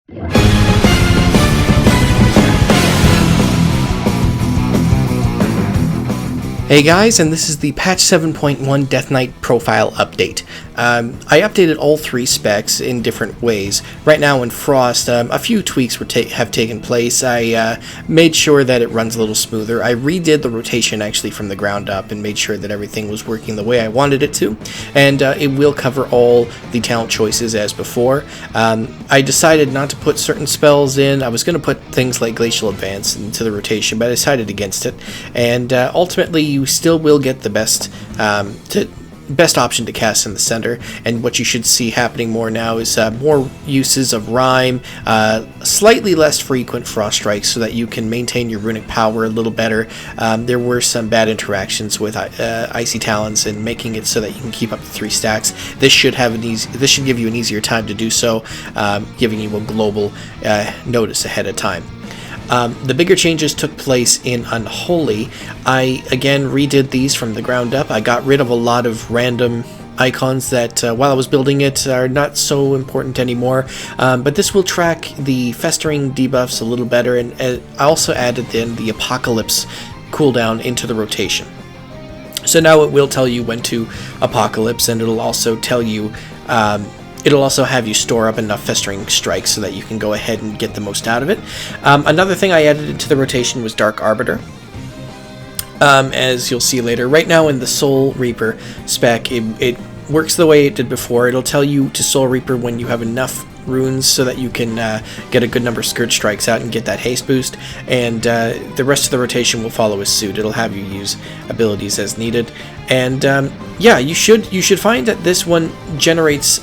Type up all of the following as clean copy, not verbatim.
Hey guys, and this is the patch 7.1 Death Knight profile update. I updated all three specs in different ways. Right now in Frost, a few tweaks have taken place. I made sure that it runs a little smoother. I redid the rotation actually from the ground up and made sure that everything was working the way I wanted it to. And it will cover all the talent choices as before. I decided not to put certain spells in. I was going to put things like Glacial Advance into the rotation, but I decided against it. And ultimately, you still will get the best option to cast in the center, and what you should see happening more now is more uses of Rime, slightly less frequent Frost Strikes so that you can maintain your runic power a little better. There were some bad interactions with Icy Talons and making it so that you can keep up to 3 stacks. This should give you an easier time to do so, giving you a global notice ahead of time. The bigger changes took place in Unholy. I again redid these from the ground up. I got rid of a lot of random icons that while I was building it are not so important anymore, but this will track the festering debuffs a little better, and I also added in the Apocalypse cooldown into the rotation. So now it will tell you when to Apocalypse, and it'll also tell you it'll also have you store up enough Festering Strikes so that you can go ahead and get the most out of it. Another thing I added into the rotation was Dark Arbiter. As you'll see later, right now in the Soul Reaper spec, it works the way it did before. It'll tell you to Soul Reaper when you have enough runes so that you can get a good number of Scourge Strikes out and get that haste boost, and the rest of the rotation will follow suit. It'll have you use abilities as needed, and yeah, you should find that this one generates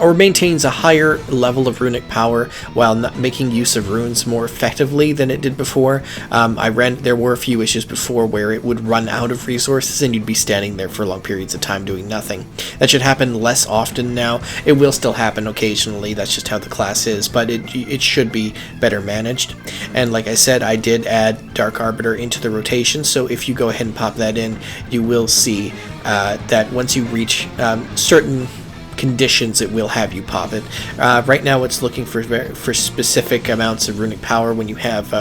or maintains a higher level of runic power while not making use of runes more effectively than it did before. There were a few issues before where it would run out of resources and you'd be standing there for long periods of time doing nothing. That should happen less often now. It will still happen occasionally, that's just how the class is, but it should be better managed. And like I said, I did add Dark Arbiter into the rotation, so if you go ahead and pop that in, you will see that once you reach certain conditions, it will have you pop it. Right now it's looking for specific amounts of runic power. When you have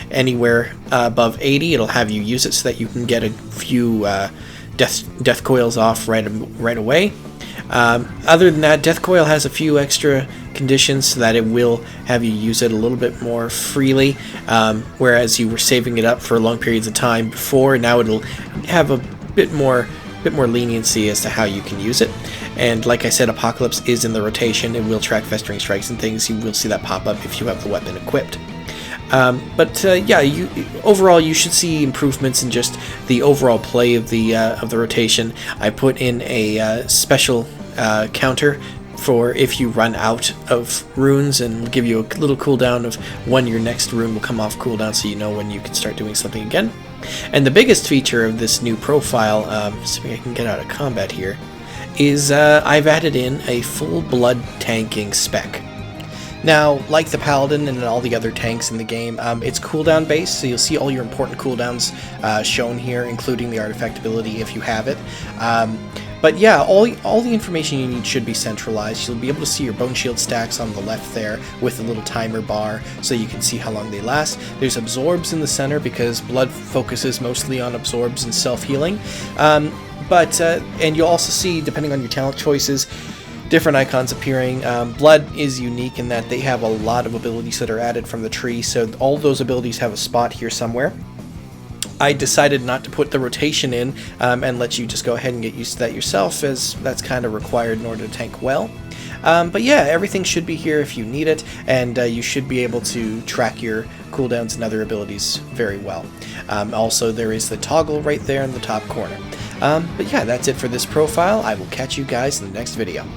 anywhere above 80, it'll have you use it so that you can get a few death coils off right away. Other than that, Death Coil has a few extra conditions so that it will have you use it a little bit more freely, whereas you were saving it up for long periods of time before. Now it'll have a bit more leniency as to how you can use it. And like I said, Apocalypse is in the rotation. It will track Festering Strikes and things. You will see that pop up if you have the weapon equipped. Yeah, overall you should see improvements in just the overall play of the rotation. I put in a special counter for if you run out of runes, and will give you a little cooldown of when your next rune will come off cooldown, so you know when you can start doing something again. And the biggest feature of this new profile, assuming I can get out of combat here, is I've added in a full blood tanking spec. Now, like the Paladin and all the other tanks in the game, it's cooldown based, so you'll see all your important cooldowns shown here, including the artifact ability if you have it. But yeah, all the information you need should be centralized. You'll be able to see your Bone Shield stacks on the left there with a little timer bar so you can see how long they last. There's absorbs in the center because blood focuses mostly on absorbs and self-healing. And you'll also see, depending on your talent choices, different icons appearing. Blood is unique in that they have a lot of abilities that are added from the tree, so all those abilities have a spot here somewhere. I decided not to put the rotation in and let you just go ahead and get used to that yourself, as that's kind of required in order to tank well. But yeah, everything should be here if you need it, and you should be able to track your cooldowns and other abilities very well. Also, there is the toggle right there in the top corner. But yeah, that's it for this profile. I will catch you guys in the next video.